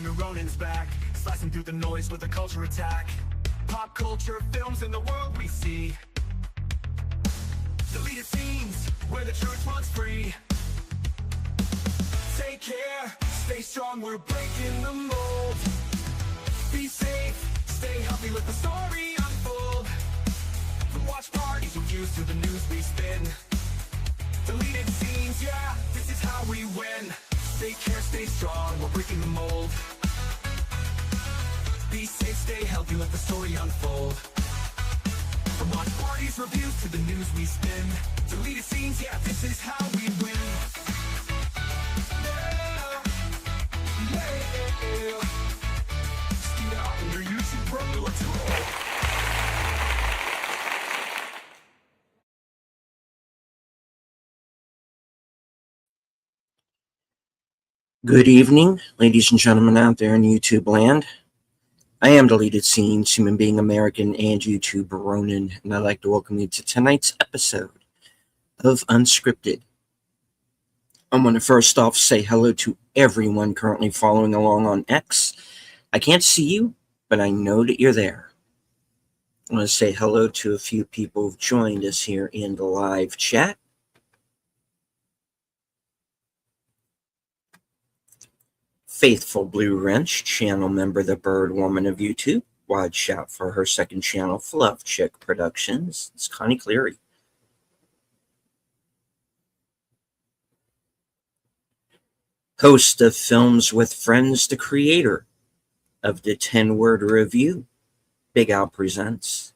New Ronin's back, slicing through the noise with a culture attack. Pop culture films in the world we see. Deleted scenes where the truth runs free. Take care, stay strong, we're breaking the mold. Be safe, stay healthy, let the story unfold. From watch parties, reviews to the news we spin. Deleted scenes, yeah, this is how we win. Take care, stay strong, we're breaking the mold. Be safe, stay healthy, let the story unfold. From watch parties, reviews to the news we spin. Deleted scenes, yeah, this is how we win. Good evening, ladies and gentlemen out there in YouTube land. I am Deleted Scenes, human being American and YouTuber Ronin, and I'd like to welcome you to tonight's episode of Unscripted. I want to first off say hello to everyone currently following along on X. I can't see you, but I know that you're there. I want to say hello to a few people who've joined us here in the live chat. Faithful Blue Wrench, channel member, the Bird Woman of YouTube. Wide shout for her second channel, Fluff Chick Productions. It's Connie Cleary. Host of Films with Friends, the creator of the 10-word review, Big Al Presents.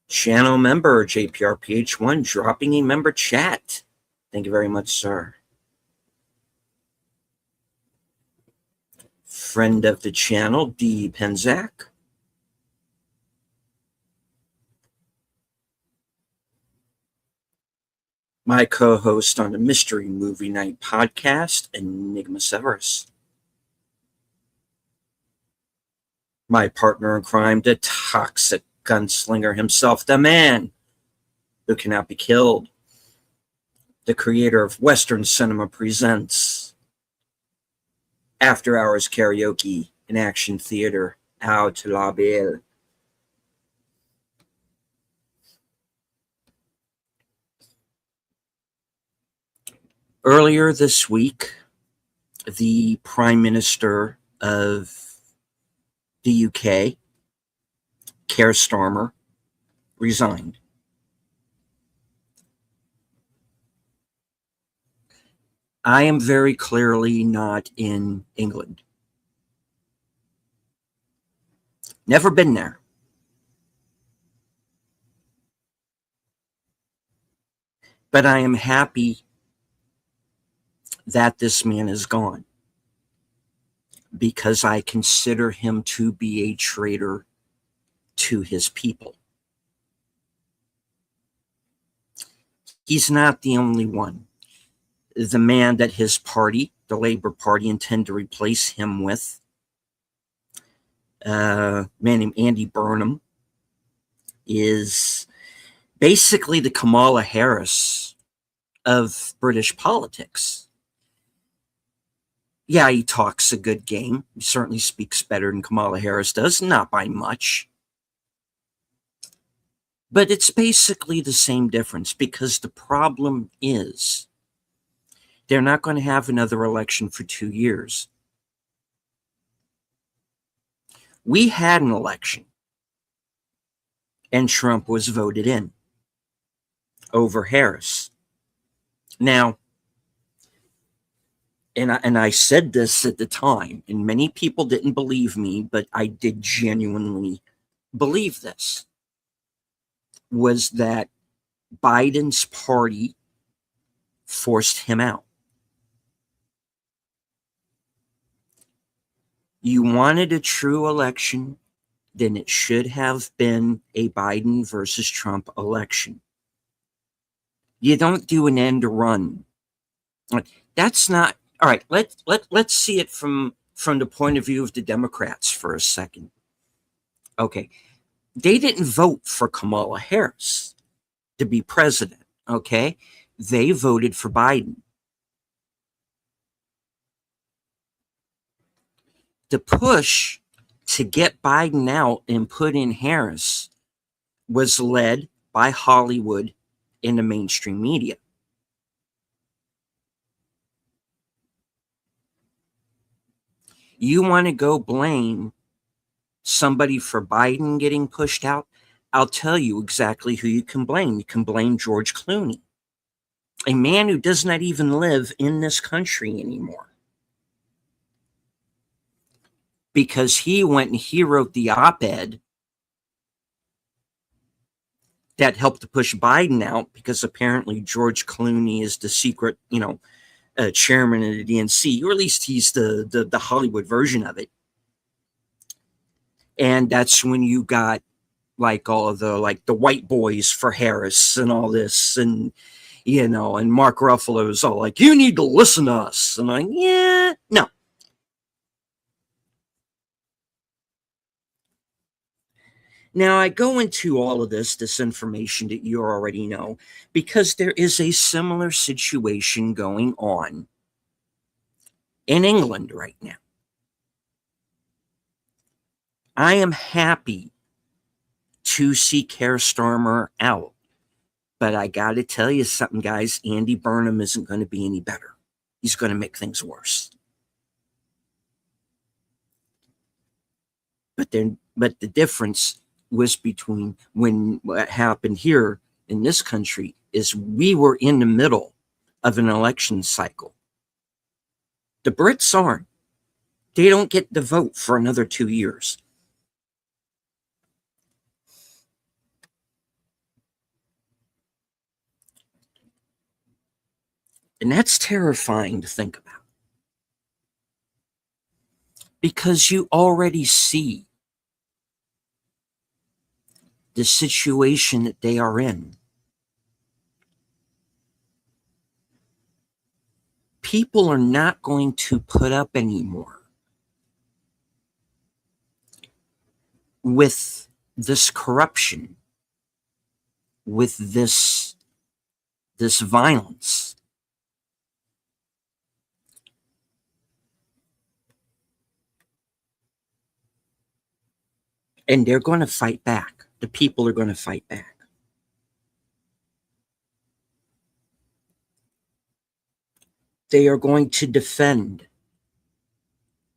Channel member, JPRPH1, dropping a member chat. Thank you very much, sir. Friend of the channel, D. Penzak. My co-host on the Mystery Movie Night podcast, Enigma Severus. My partner in crime, the toxic gunslinger himself, the man who cannot be killed. The creator of Western Cinema Presents After Hours Karaoke and Action Theater, Out La Belle. Earlier this week, the Prime Minister of the UK, Keir Starmer, resigned. I am very clearly not in England. Never been there. But I am happy that this man is gone, because I consider him to be a traitor to his people. He's not the only one. The man that his party, the Labour Party, intend to replace him with, a man named Andy Burnham, is basically the Kamala Harris of British politics. Yeah, he talks a good game. He certainly speaks better than Kamala Harris does, not by much. But it's basically the same difference, because the problem is they're not going to have another election for 2 years. We had an election, and Trump was voted in over Harris. Now, and I said this at the time, and many people didn't believe me, but I did genuinely believe this, was that Biden's party forced him out. You wanted a true election, then it should have been a Biden versus Trump election. You don't do an end run. That's not all right. Let's see it from the point of view of the Democrats for a second. Okay, they didn't vote for Kamala Harris to be president. Okay, they voted for Biden. The push to get Biden out and put in Harris was led by Hollywood and the mainstream media. You want to go blame somebody for Biden getting pushed out? I'll tell you exactly who you can blame. You can blame George Clooney, a man who does not even live in this country anymore, because he went and he wrote the op-ed that helped to push Biden out, because apparently George Clooney is the secret, chairman of the DNC, or at least he's the Hollywood version of it. And that's when you got like all of the white boys for Harris and all this, and and Mark Ruffalo's all like, you need to listen to us. And I'm like, yeah, no. Now, I go into all of this information that you already know, because there is a similar situation going on in England right now. I am happy to see Keir Starmer out, but I got to tell you something, guys. Andy Burnham isn't going to be any better. He's going to make things worse. But the difference was between what happened here in this country is we were in the middle of an election cycle. The Brits aren't. They don't get to vote for another 2 years. And that's terrifying to think about, because you already see the situation that they are in. People are not going to put up anymore with this corruption, with this violence. And they're going to fight back. The people are going to fight back. They are going to defend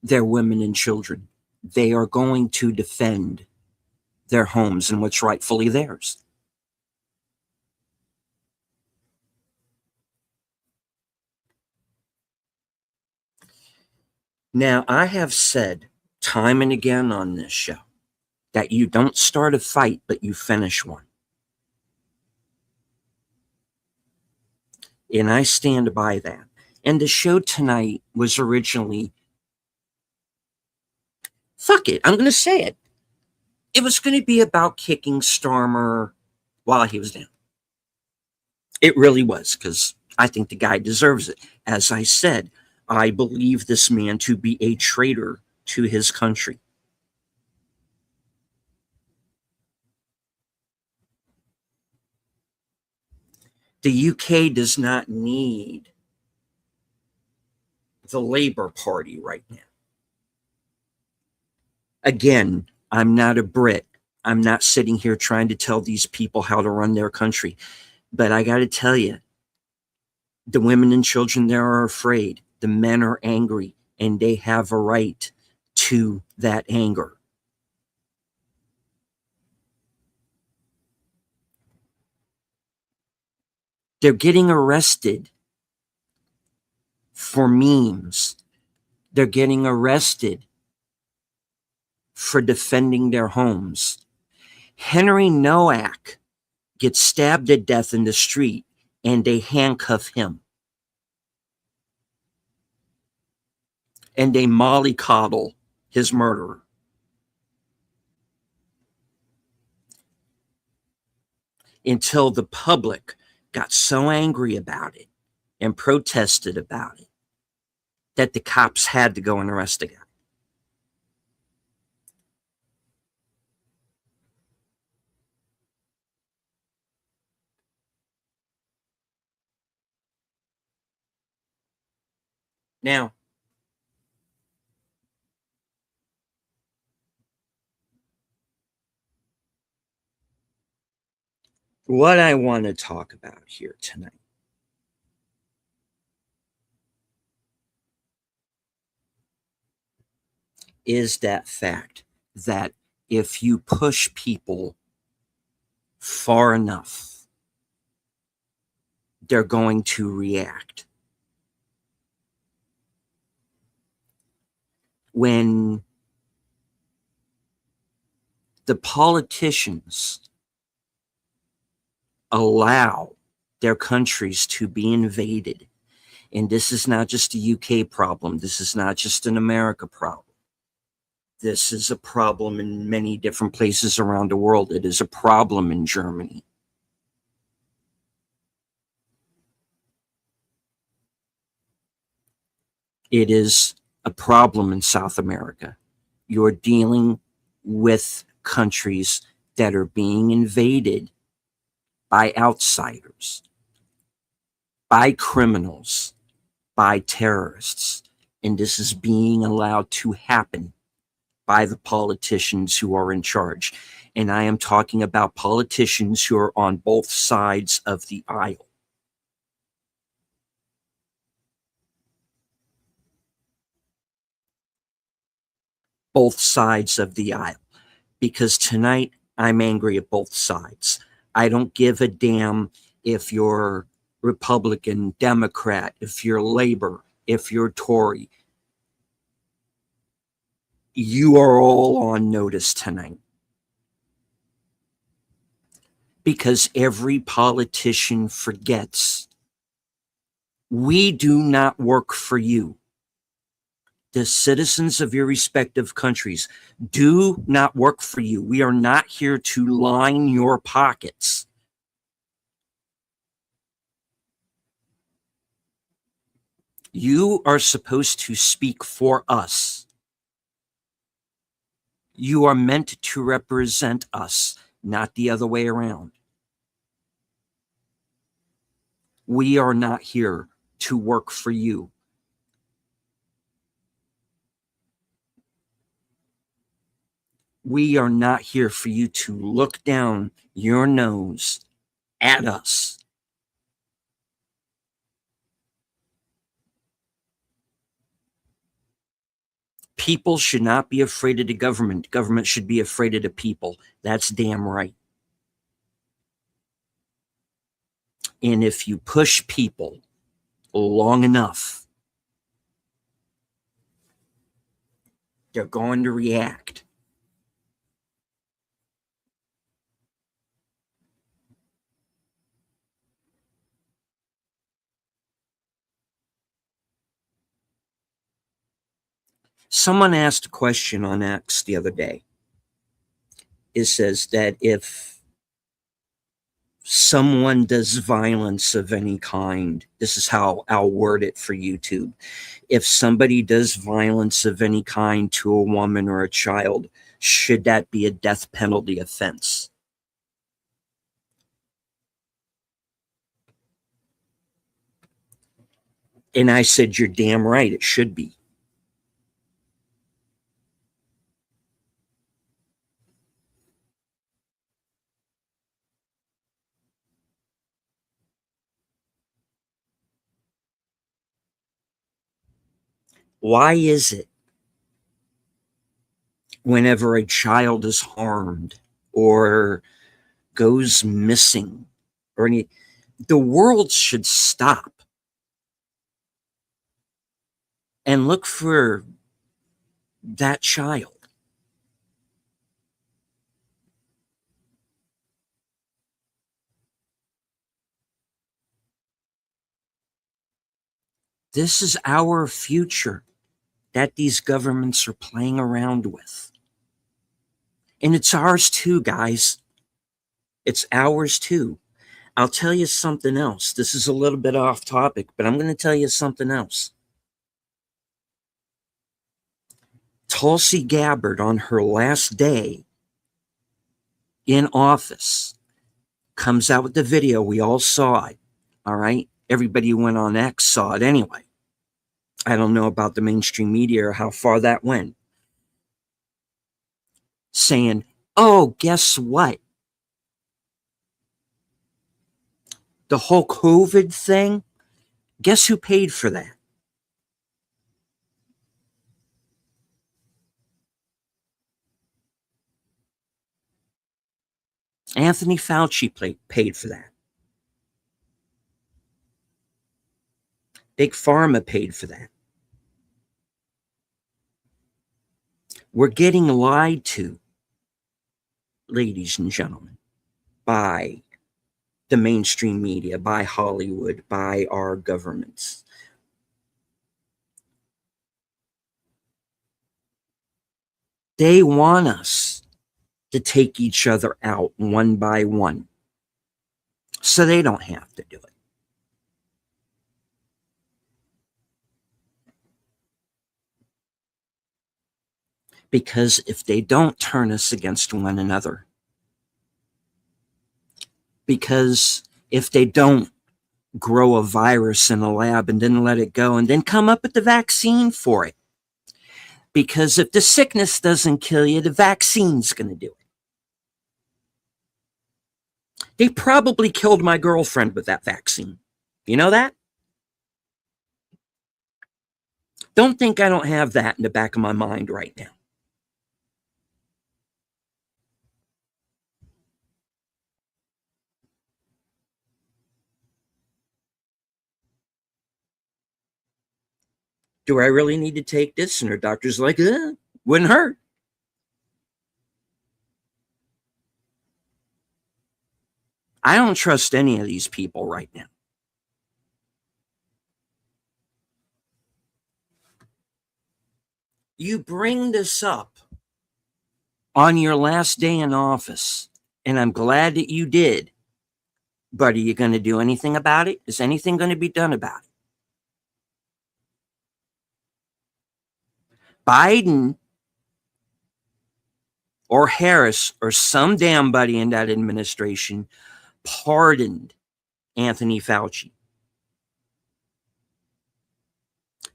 their women and children. They are going to defend their homes and what's rightfully theirs. Now, I have said time and again on this show that you don't start a fight, but you finish one. And I stand by that. And the show tonight was originally, fuck it, I'm going to say it. It was going to be about kicking Starmer while he was down. It really was, because I think the guy deserves it. As I said, I believe this man to be a traitor to his country. The UK does not need the Labour Party right now. Again, I'm not a Brit. I'm not sitting here trying to tell these people how to run their country. But I got to tell you, the women and children there are afraid. The men are angry, and they have a right to that anger. They're getting arrested for memes. They're getting arrested for defending their homes. Henry Nowak gets stabbed to death in the street, and they handcuff him. And they mollycoddle his murderer. Until the public got so angry about it and protested about it that the cops had to go and arrest the guy. Now, What I want to talk about here tonight is that fact that if you push people far enough, they're going to react. When the politicians allow their countries to be invaded, and this is not just a UK problem, this is not just an America problem. This is a problem in many different places around the world. It is a problem in Germany. It is a problem in South America. You're dealing with countries that are being invaded by outsiders, by criminals, by terrorists. And this is being allowed to happen by the politicians who are in charge. And I am talking about politicians who are on both sides of the aisle. Both sides of the aisle. Because tonight I'm angry at both sides. I don't give a damn if you're Republican, Democrat, if you're Labor, if you're Tory. You are all on notice tonight. Because every politician forgets we do not work for you. The citizens of your respective countries do not work for you. We are not here to line your pockets. You are supposed to speak for us. You are meant to represent us, not the other way around. We are not here to work for you. We are not here for you to look down your nose at us. People should not be afraid of the government. Government should be afraid of the people. That's damn right. And if you push people long enough, they're going to react. Someone asked a question on X the other day. It says that if someone does violence of any kind, this is how I'll word it for YouTube. If somebody does violence of any kind to a woman or a child, should that be a death penalty offense? And I said, you're damn right, it should be. Why is it whenever a child is harmed or goes missing or any, the world should stop and look for that child? This is our future that these governments are playing around with. And it's ours too, guys. It's ours too. I'll tell you something else. This is a little bit off topic, but I'm going to tell you something else. Tulsi Gabbard, on her last day in office, comes out with the video. We all saw it. All right. Everybody who went on X saw it anyway. I don't know about the mainstream media or how far that went. Saying, oh, guess what? The whole COVID thing, guess who paid for that? Anthony Fauci paid for that. Big Pharma paid for that. We're getting lied to, ladies and gentlemen, by the mainstream media, by Hollywood, by our governments. They want us to take each other out one by one, so they don't have to do it. Because if they don't turn us against one another, because if they don't grow a virus in a lab and then let it go and then come up with the vaccine for it, because if the sickness doesn't kill you, the vaccine's going to do it. They probably killed my girlfriend with that vaccine. You know that? Don't think I don't have that in the back of my mind right now. Do I really need to take this? And her doctor's like, wouldn't hurt. I don't trust any of these people right now. You bring this up on your last day in office, and I'm glad that you did. But are you going to do anything about it? Is anything going to be done about it? Biden or Harris or some damn buddy in that administration pardoned Anthony Fauci.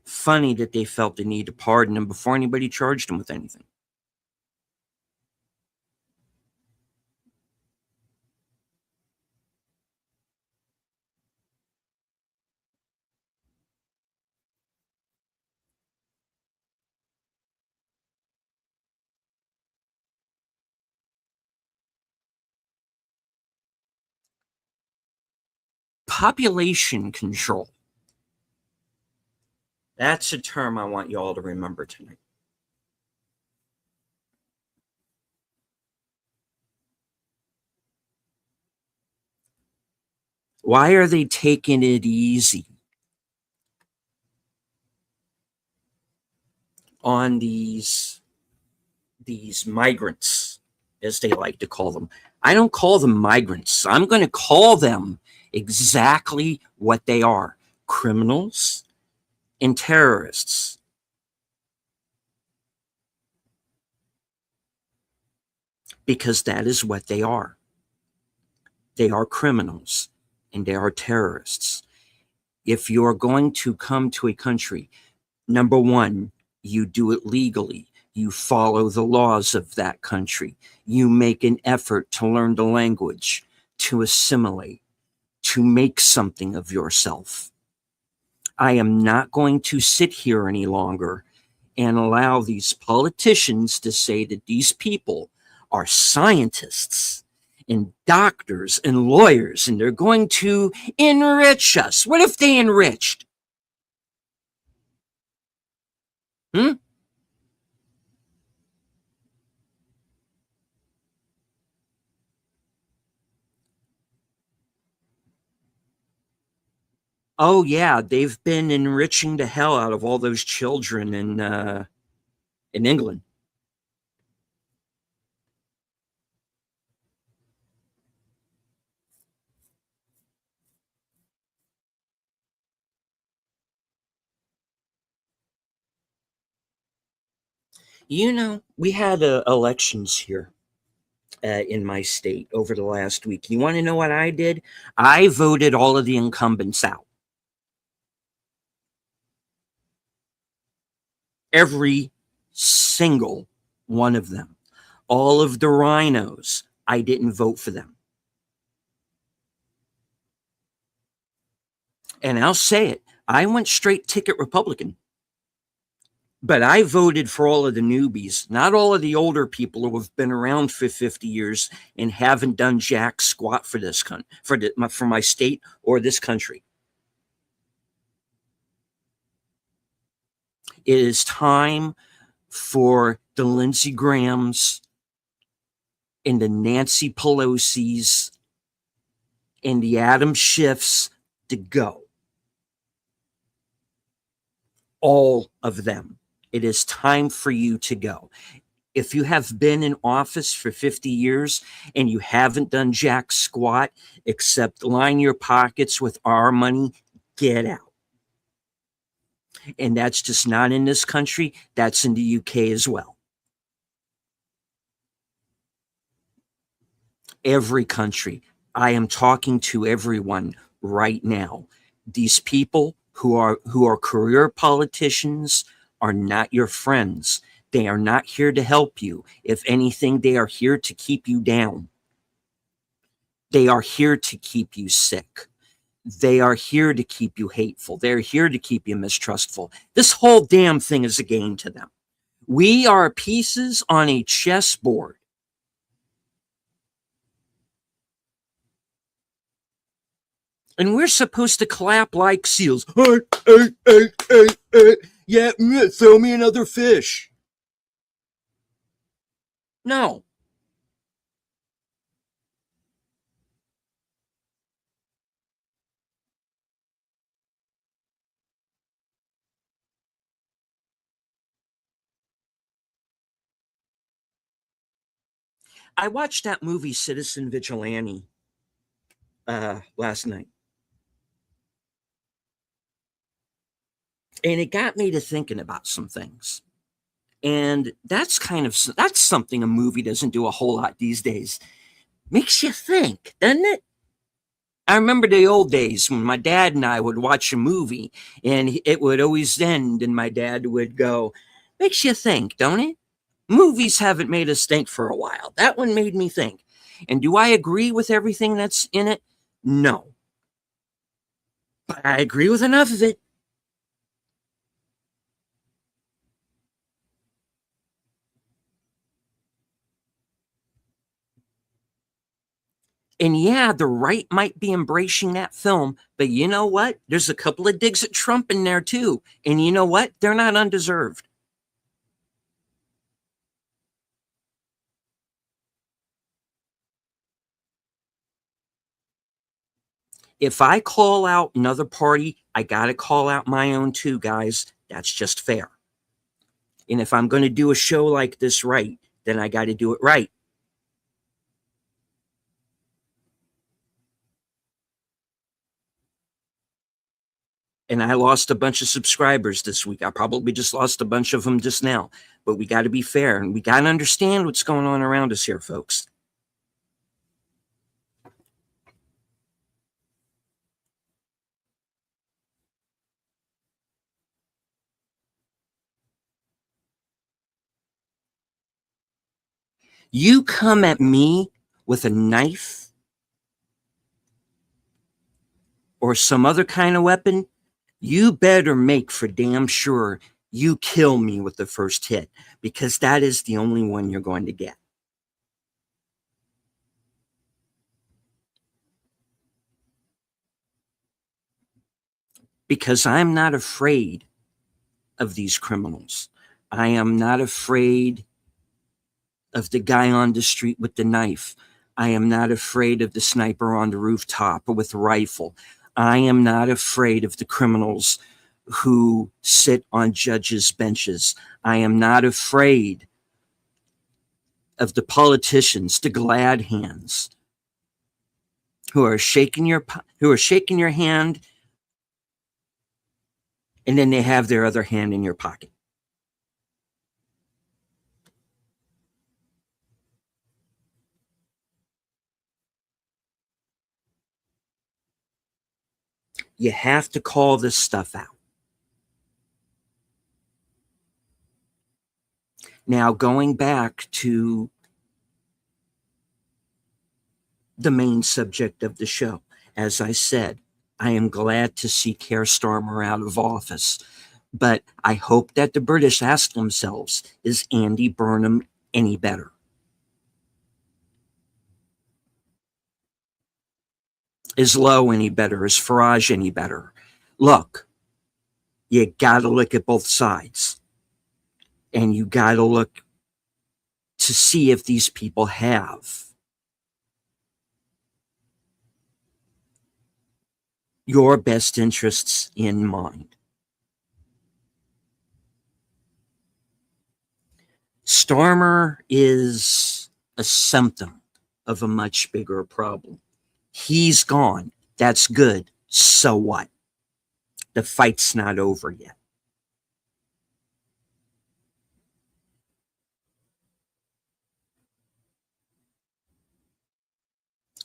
Funny that they felt the need to pardon him before anybody charged him with anything. Population control. That's a term I want you all to remember tonight. Why are they taking it easy on these migrants, as they like to call them? I don't call them migrants. I'm going to call them exactly what they are: criminals and terrorists. Because that is what they are. They are criminals and they are terrorists. If you're going to come to a country, number one, you do it legally. You follow the laws of that country. You make an effort to learn the language, to assimilate, to make something of yourself. I am not going to sit here any longer and allow these politicians to say that these people are scientists and doctors and lawyers and they're going to enrich us. What if they enriched? Oh yeah, they've been enriching the hell out of all those children in England. You know, we had elections here in my state over the last week. You want to know what I did? I voted all of the incumbents out. Every single one of them. All of the rhinos, I didn't vote for them. And I'll say it, I went straight ticket Republican. But I voted for all of the newbies, not all of the older people who have been around for 50 years and haven't done jack squat for this for my state or this country. It is time for the Lindsey Grahams and the Nancy Pelosi's and the Adam Schiffs to go. All of them. It is time for you to go. If you have been in office for 50 years and you haven't done jack squat except line your pockets with our money, get out. And that's just not in this country, that's in the UK as well. Every country. I am talking to everyone right now. These people who are career politicians are not your friends. They are not here to help you. If anything, they are here to keep you down. They are here to keep you sick. They are here to keep you hateful. They're here to keep you mistrustful. This whole damn thing is a game to them. We are pieces on a chessboard. And we're supposed to clap like seals. Hey, hey, hey, hey, hey. Yeah, throw me another fish. No. I watched that movie Citizen Vigilante last night. And it got me to thinking about some things. And that's something a movie doesn't do a whole lot these days. Makes you think, doesn't it? I remember the old days when my dad and I would watch a movie and it would always end and my dad would go, makes you think, don't it? Movies haven't made us think for a while. That one made me think. And do I agree with everything that's in it? No. But I agree with enough of it. And yeah, the right might be embracing that film, but you know what? There's a couple of digs at Trump in there too. And you know what? They're not undeserved. If I call out another party, I got to call out my own too, guys. That's just fair. And if I'm going to do a show like this right, then I got to do it right. And I lost a bunch of subscribers this week. I probably just lost a bunch of them just now. But we got to be fair and we got to understand what's going on around us here, folks. You come at me with a knife or some other kind of weapon, you better make for damn sure you kill me with the first hit because that is the only one you're going to get. Because I'm not afraid of these criminals. I am not afraid of the guy on the street with the knife. I am not afraid of the sniper on the rooftop with a rifle. I am not afraid of the criminals who sit on judges' benches. I am not afraid of the politicians, the glad hands, who are shaking your hand, and then they have their other hand in your pocket. You have to call this stuff out. Now, going back to the main subject of the show, as I said, I am glad to see Keir Starmer out of office, but I hope that the British ask themselves, is Andy Burnham any better? Is Lowe any better? Is Farage any better? Look, you got to look at both sides, and you got to look to see if these people have your best interests in mind. Starmer is a symptom of a much bigger problem. He's gone. That's good. So what? The fight's not over yet.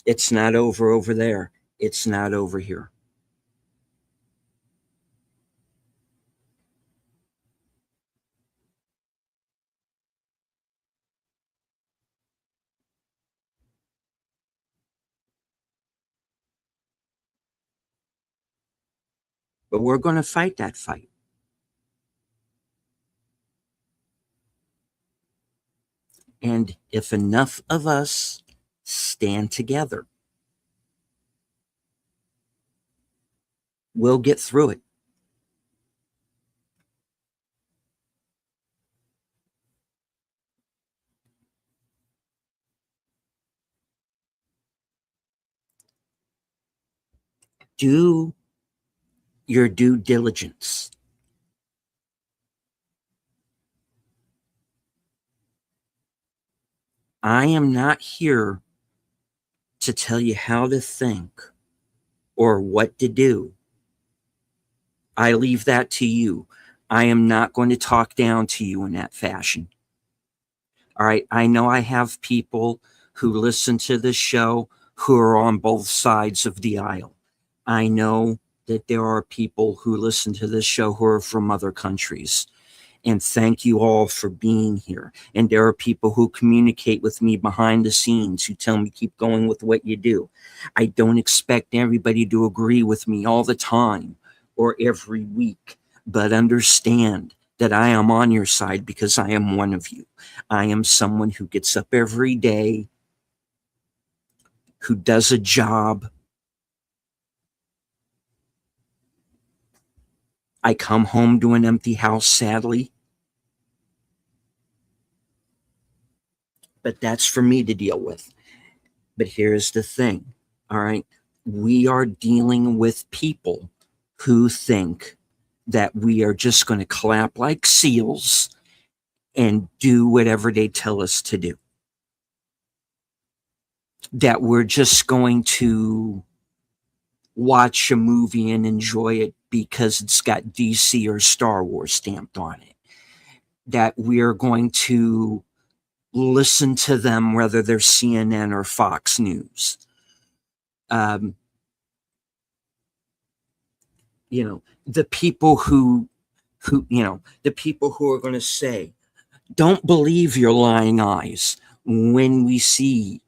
It's not over there. It's not over here. But we're going to fight that fight. And if enough of us stand together, we'll get through it. Do your due diligence. I am not here to tell you how to think or what to do. I leave that to you. I am not going to talk down to you in that fashion. All right. I know I have people who listen to this show who are on both sides of the aisle. I know that there are people who listen to this show who are from other countries. And thank you all for being here. And there are people who communicate with me behind the scenes who tell me keep going with what you do. I don't expect everybody to agree with me all the time or every week, but understand that I am on your side because I am one of you. I am someone who gets up every day, who does a job. I come home to an empty house, sadly. But that's for me to deal with. But here's the thing, all right? We are dealing with people who think that we are just going to clap like seals and do whatever they tell us to do. That we're just going to watch a movie and enjoy it because it's got DC or Star Wars stamped on it. That we're going to listen to them whether they're CNN or Fox News. The people who the people who are going to say, don't believe your lying eyes when we see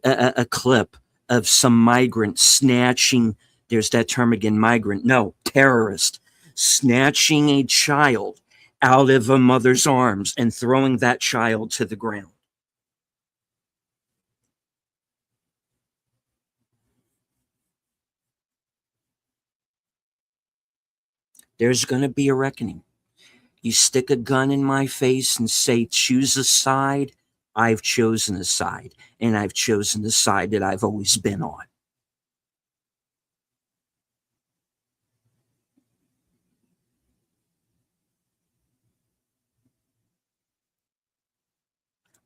a clip of some migrant snatching, there's that term again, migrant, no, terrorist, snatching a child out of a mother's arms and throwing that child to the ground. There's going to be a reckoning. You stick a gun in my face and say, choose a side. I've chosen a side, and I've chosen the side that I've always been on.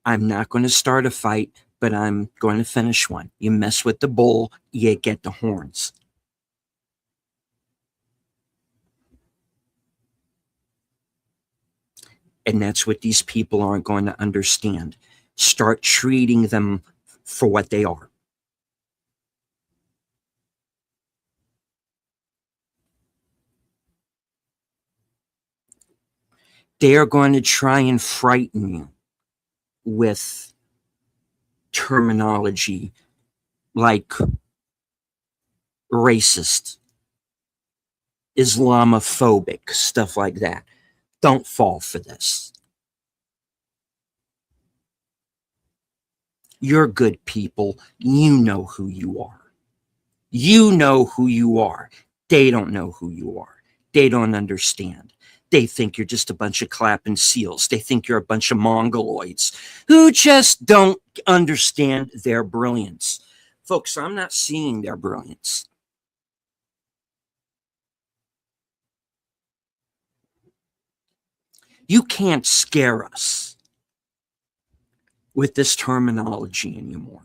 I'm not going to start a fight, but I'm going to finish one. You mess with the bull, you get the horns. And that's what these people aren't going to understand. Start treating them for what they are. They are going to try and frighten you with terminology like racist, Islamophobic, stuff like that. Don't fall for this. You're good people. You know who you are. You know who you are. They don't know who you are. They don't understand. They think you're just a bunch of clapping seals. They think you're a bunch of mongoloids who just don't understand their brilliance. Folks, I'm not seeing their brilliance. You can't scare us with this terminology anymore.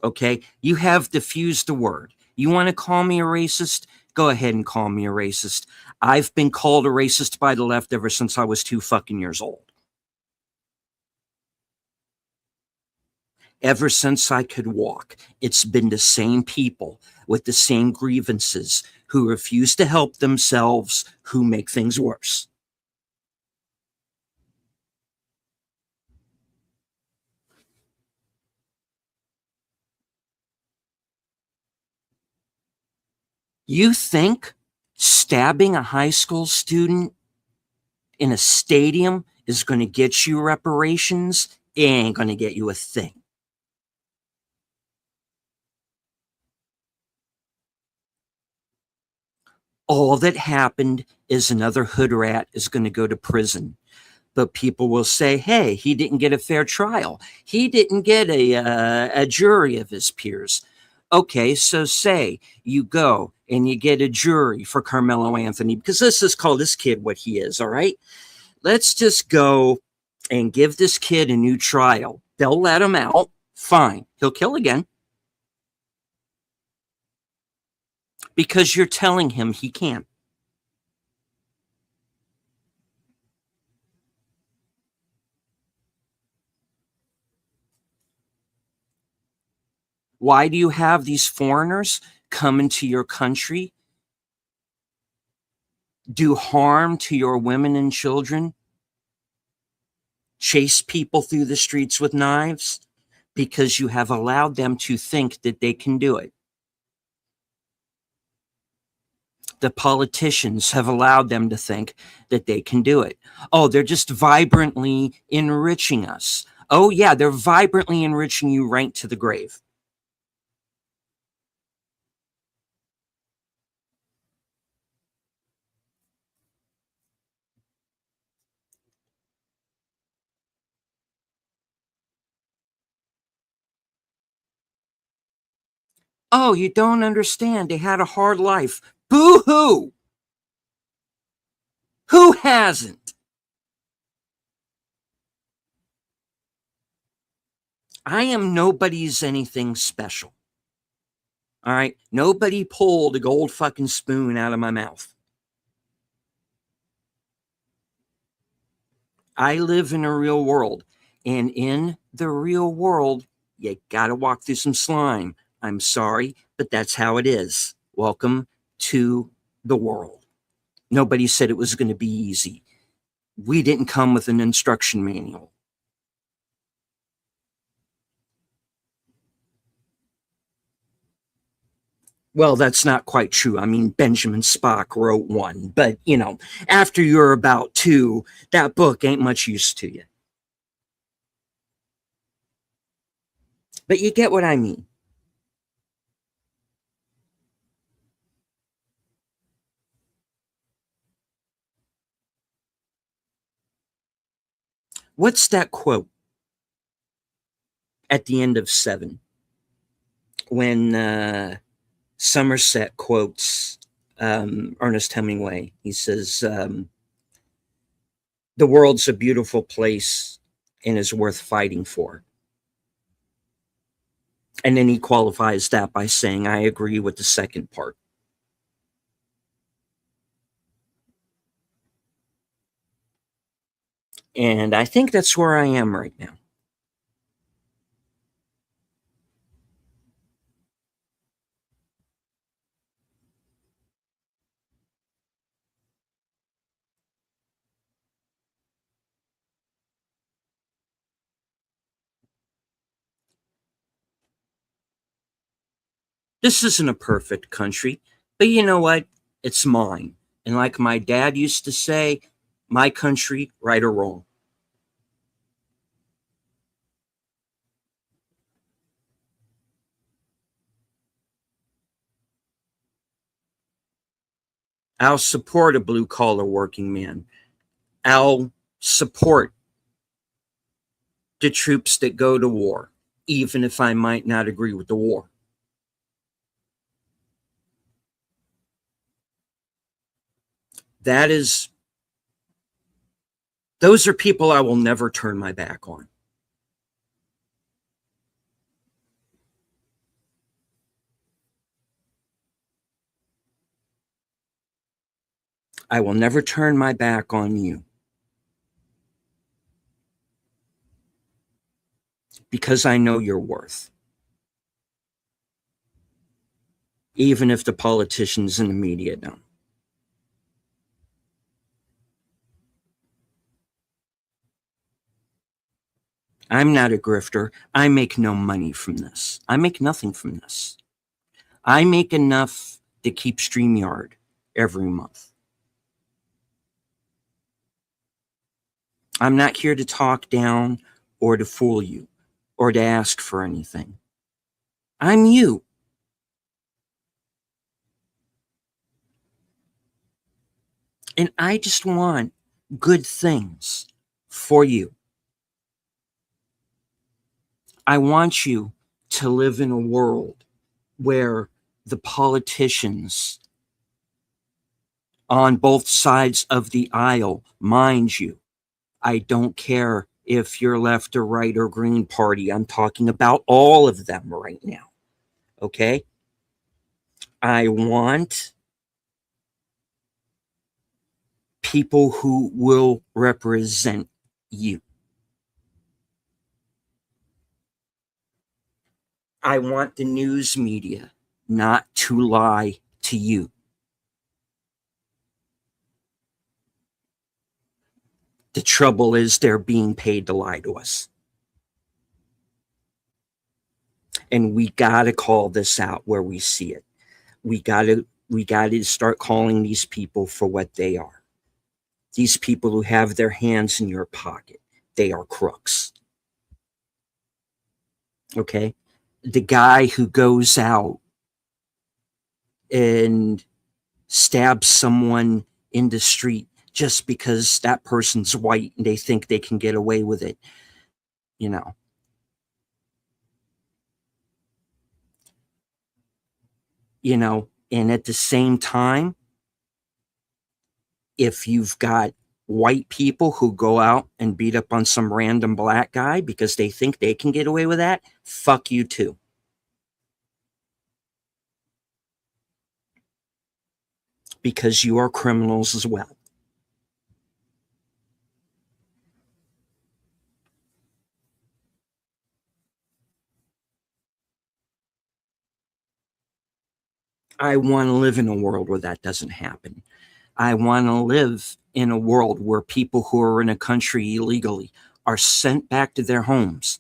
Okay? You have diffused the word. You want to call me a racist? Go ahead and call me a racist. I've been called a racist by the left ever since I was 2 years old. Ever since I could walk, it's been the same people with the same grievances who refuse to help themselves, who make things worse. You think stabbing a high school student in a stadium is going to get you reparations? It ain't going to get you a thing. All that happened is another hood rat is going to go to prison. But people will say, hey, he didn't get a fair trial. He didn't get a jury of his peers. Okay, so say you go and you get a jury for Carmelo Anthony, because let's just call this kid what he is, all right? Let's just go and give this kid a new trial. They'll let him out. Fine. He'll kill again. Because you're telling him he can't. Why do you have these foreigners come into your country, do harm to your women and children, chase people through the streets with knives? Because you have allowed them to think that they can do it. The politicians have allowed them to think that they can do it. Oh, they're just vibrantly enriching us. Oh, yeah, they're vibrantly enriching you right to the grave. Oh, you don't understand. They had a hard life. Boo hoo! Who hasn't? I am nobody's anything special. All right. Nobody pulled a gold fucking spoon out of my mouth. I live in a real world. And in the real world, you got to walk through some slime. I'm sorry, but that's how it is. Welcome to the world. Nobody said it was going to be easy. We didn't come with an instruction manual. Well, that's not quite true. I mean, Benjamin Spock wrote one, but after you're about two, that book ain't much use to you. But you get what I mean. What's that quote at the end of Seven when Somerset quotes Ernest Hemingway? He says, the world's a beautiful place and is worth fighting for. And then he qualifies that by saying, I agree with the second part. And I think that's where I am right now. This isn't a perfect country, but you know what? It's mine. And like my dad used to say, my country, right or wrong. I'll support a blue collar working man. I'll support the troops that go to war, even if I might not agree with the war. That is, those are people I will never turn my back on. I will never turn my back on you because I know your worth, even if the politicians and the media don't. I'm not a grifter. I make no money from this. I make nothing from this. I make enough to keep StreamYard every month. I'm not here to talk down or to fool you or to ask for anything. I'm you. And I just want good things for you. I want you to live in a world where the politicians on both sides of the aisle, mind you, I don't care if you're left or right or green party. I'm talking about all of them right now. Okay? I want people who will represent you. I want the news media not to lie to you. The trouble is they're being paid to lie to us. And we got to call this out where we see it. We got to start calling these people for what they are. These people who have their hands in your pocket, they are crooks. Okay? The guy who goes out and stabs someone in the street just because that person's white and they think they can get away with it, you know. And at the same time, if you've got white people who go out and beat up on some random black guy because they think they can get away with that, fuck you too. Because you are criminals as well. I want to live in a world where that doesn't happen. I want to live in a world where people who are in a country illegally are sent back to their homes.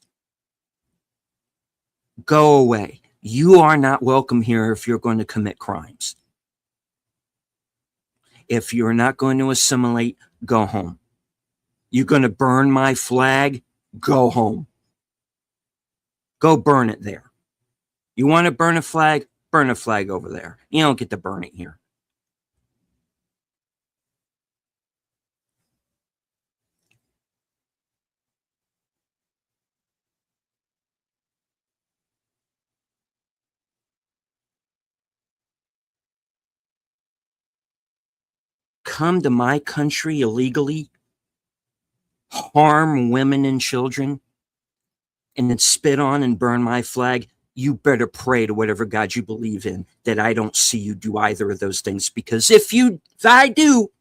Go away. You are not welcome here if you're going to commit crimes. If you're not going to assimilate, go home. You're going to burn my flag? Go home. Go burn it there. You want to burn a flag? Burn a flag over there. You don't get to burn it here. Come to my country illegally, harm women and children, and then spit on and burn my flag. You better pray to whatever God you believe in that I don't see you do either of those things, because if I do,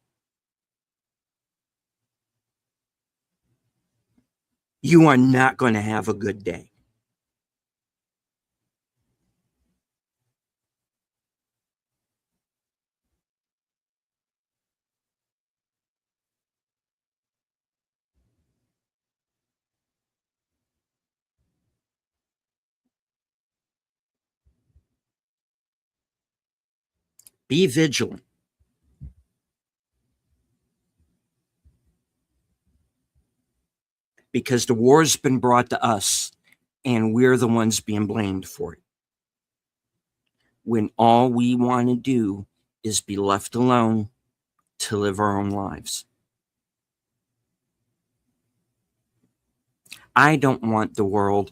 you are not going to have a good day. Be vigilant. because the war's been brought to us and we're the ones being blamed for it. When all we want to do is be left alone to live our own lives. I don't want the world.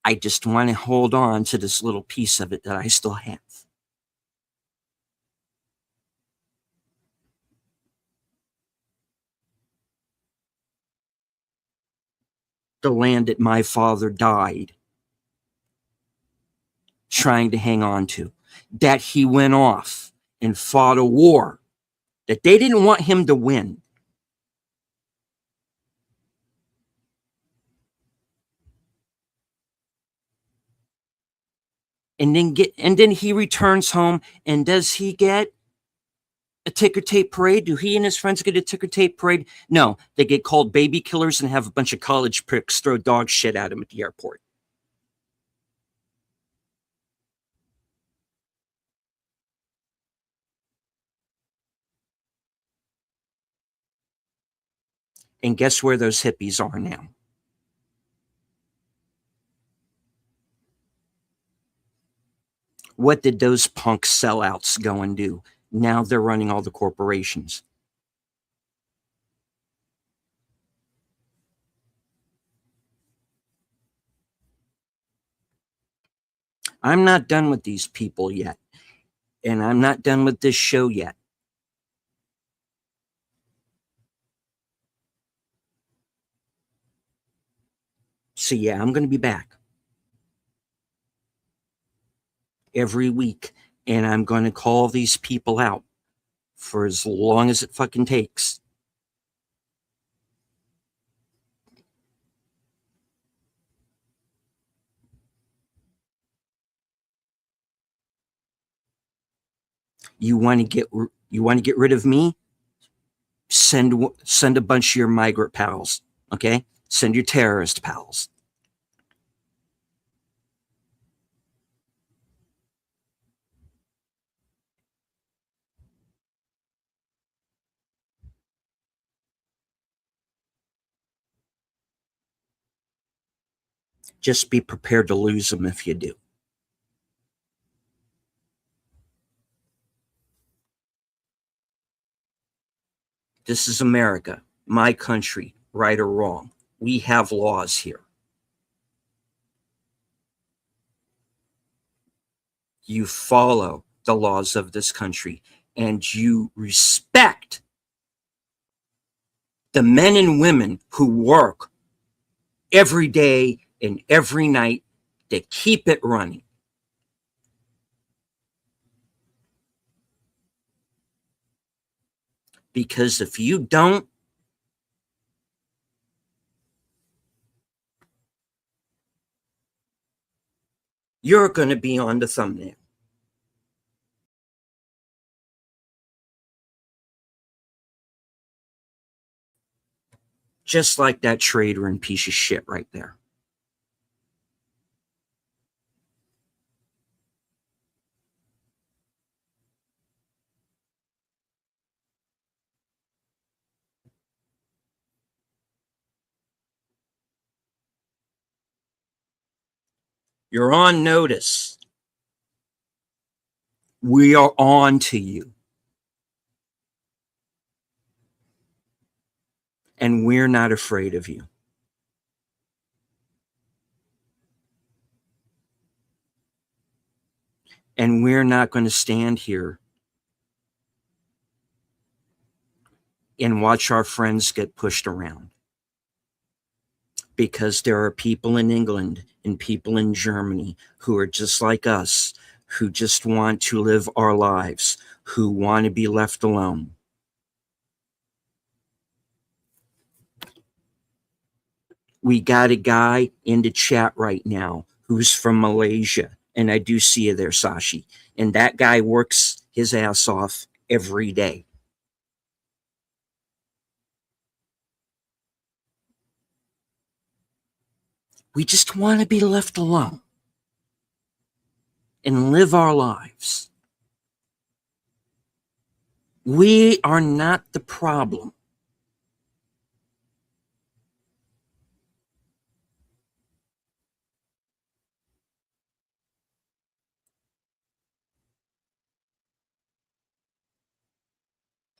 I just want to hold on to this little piece of it that I still have. The land that my father died trying to hang on to, that he went off and fought a war that they didn't want him to win. And then he returns home, and does he get a ticker tape parade? Do he and his friends get a ticker tape parade? No, they get called baby killers and have a bunch of college pricks throw dog shit at him at the airport. And guess where those hippies are now? What did those punk sellouts go and do? Now they're running all the corporations. I'm not done with these people yet. And I'm not done with this show yet. So yeah, I'm going to be back every week, and I'm going to call these people out for as long as it fucking takes. You want to get rid of me? Send a bunch of your migrant pals, okay? Send your terrorist pals. Just be prepared to lose them if you do. This is America, my country, right or wrong. We have laws here. You follow the laws of this country, and you respect the men and women who work every day and every night to keep it running. Because if you don't, you're going to be on the thumbnail. Just like that traitor and piece of shit right there. You're on notice. We are on to you. And we're not afraid of you. And we're not going to stand here and watch our friends get pushed around. Because there are people in England and people in Germany who are just like us, who just want to live our lives, who want to be left alone. We got a guy in the chat right now who's from Malaysia, and I do see you there, Sashi. And that guy works his ass off every day. We just want to be left alone and live our lives. We are not the problem.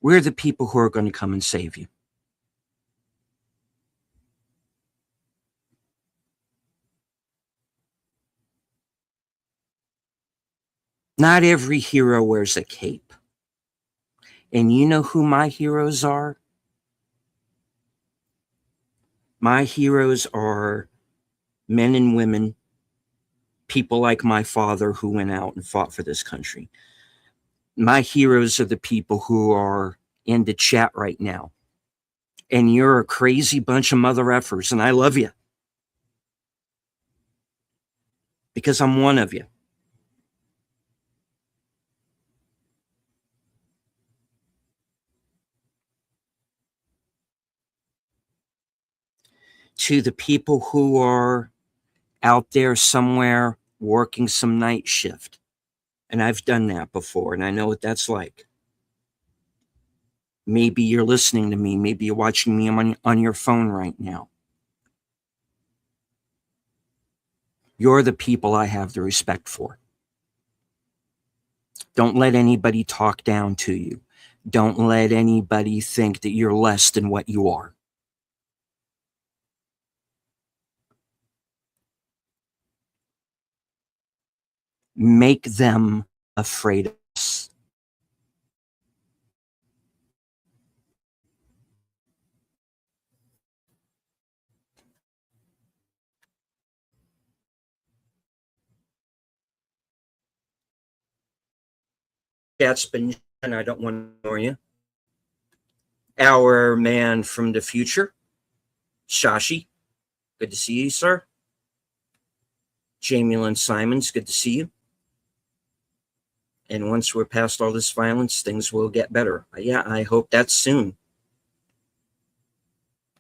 We're the people who are going to come and save you. Not every hero wears a cape. And you know who my heroes are? My heroes are men and women, people like my father who went out and fought for this country. My heroes are the people who are in the chat right now. And you're a crazy bunch of mother effers, and I love you. Because I'm one of you. To the people who are out there somewhere working some night shift, and I've done that before, and I know what that's like. Maybe you're listening to me. Maybe you're watching me on your phone right now. You're the people I have the respect for. Don't let anybody talk down to you. Don't let anybody think that you're less than what you are. Make them afraid of us. That's been, and I don't want to ignore you. Our man from the future, Shashi, good to see you, sir. Jamie Lynn Simons, good to see you. And once we're past all this violence, things will get better. Yeah, I hope that's soon.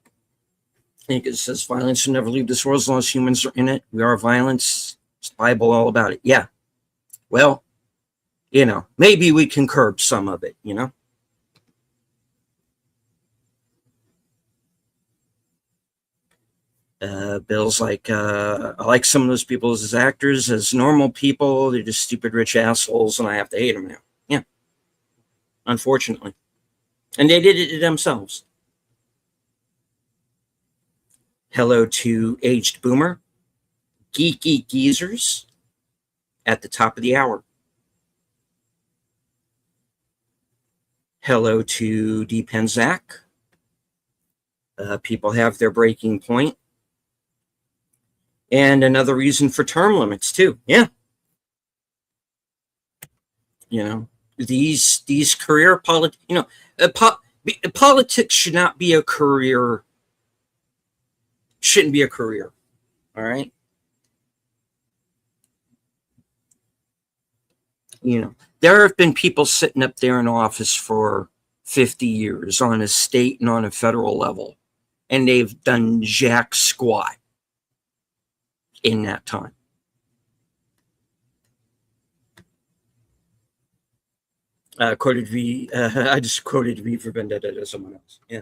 I think it says violence will never leave this world as long as humans are in it. We are violence. It's the Bible all about it. Yeah. Well, maybe we can curb some of it, Bill's like, I like some of those people as actors. As normal people, they're just stupid rich assholes, and I have to hate them now. Yeah. Unfortunately. And they did it to themselves. Hello to Aged Boomer. Geeky Geezers at the top of the hour. Hello to D. Penzak. People have their breaking point. And another reason for term limits, too. Yeah. These career politics should not be a career. Shouldn't be a career. All right. There have been people sitting up there in office for 50 years on a state and on a federal level, and they've done jack squat in that time. I just quoted V for Vendetta to someone else. Yeah.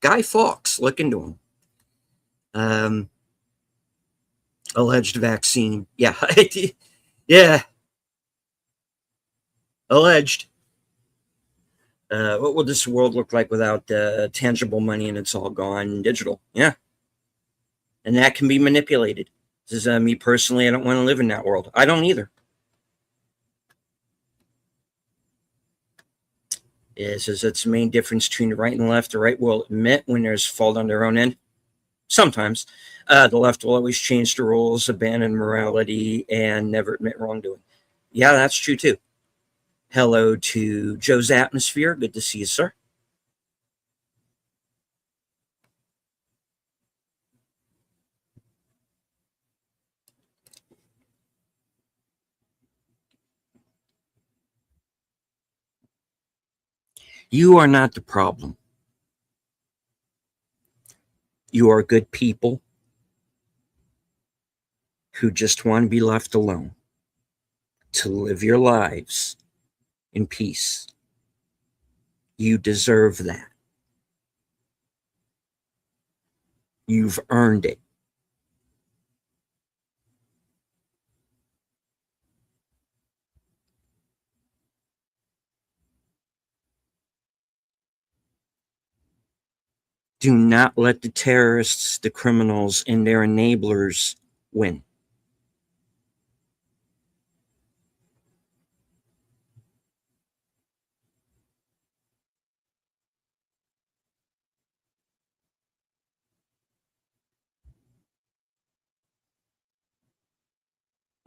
Guy Fawkes, look into him. Alleged vaccine. Yeah. Yeah. Alleged. What will this world look like without tangible money and it's all gone digital? Yeah. And that can be manipulated. This is me personally. I don't want to live in that world. I don't either. It says that's the main difference between the right and the left. The right will admit when there's fault on their own end. Sometimes. The left will always change the rules, abandon morality, and never admit wrongdoing. Yeah, that's true too. Hello to Joe's Atmosphere. Good to see you, sir. You are not the problem. You are good people who just want to be left alone to live your lives in peace. You deserve that. You've earned it. Do not let the terrorists, the criminals, and their enablers win.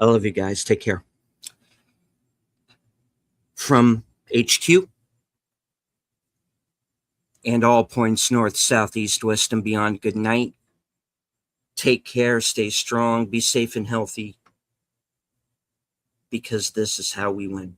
I love you guys. Take care. From HQ and all points north, south, east, west, and beyond, good night. Take care, stay strong, be safe and healthy, because this is how we win.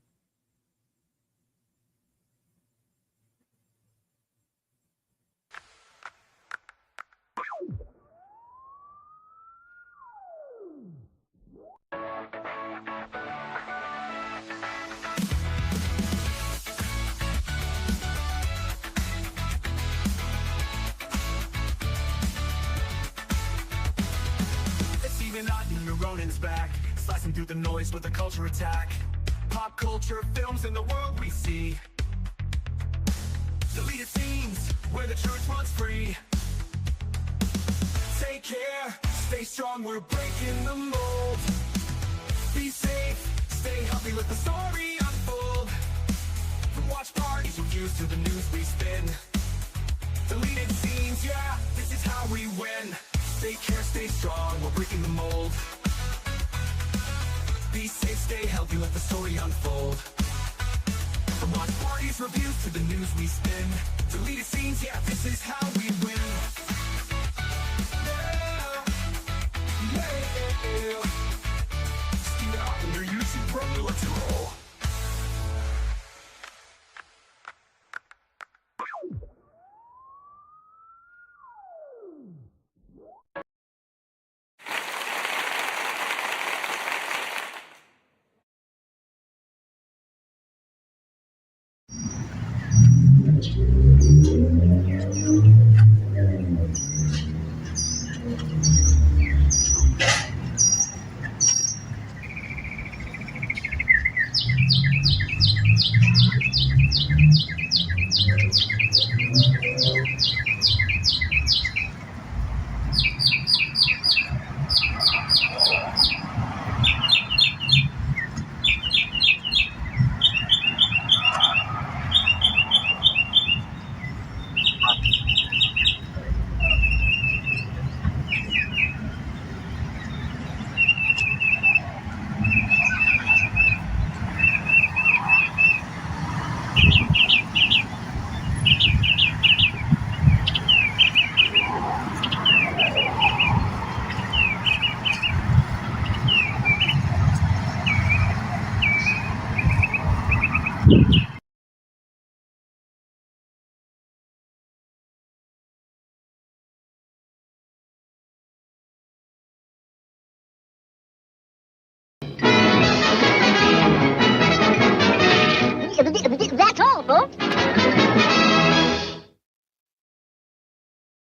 It's even odd when Ronin's back, slicing through the noise with a culture attack. Pop culture films in the world we see, deleted scenes where the truth runs free. Take care, stay strong, we're breaking the mold. Be safe, stay healthy, let the story unfold. From watch parties we use to the news we spin, deleted scenes, yeah, this is how we win. Take care, stay strong, we're breaking the mold. Be safe, stay healthy, let the story unfold. From watch parties, reviews to the news we spin, deleted scenes, yeah, this is how we win. Let's roll.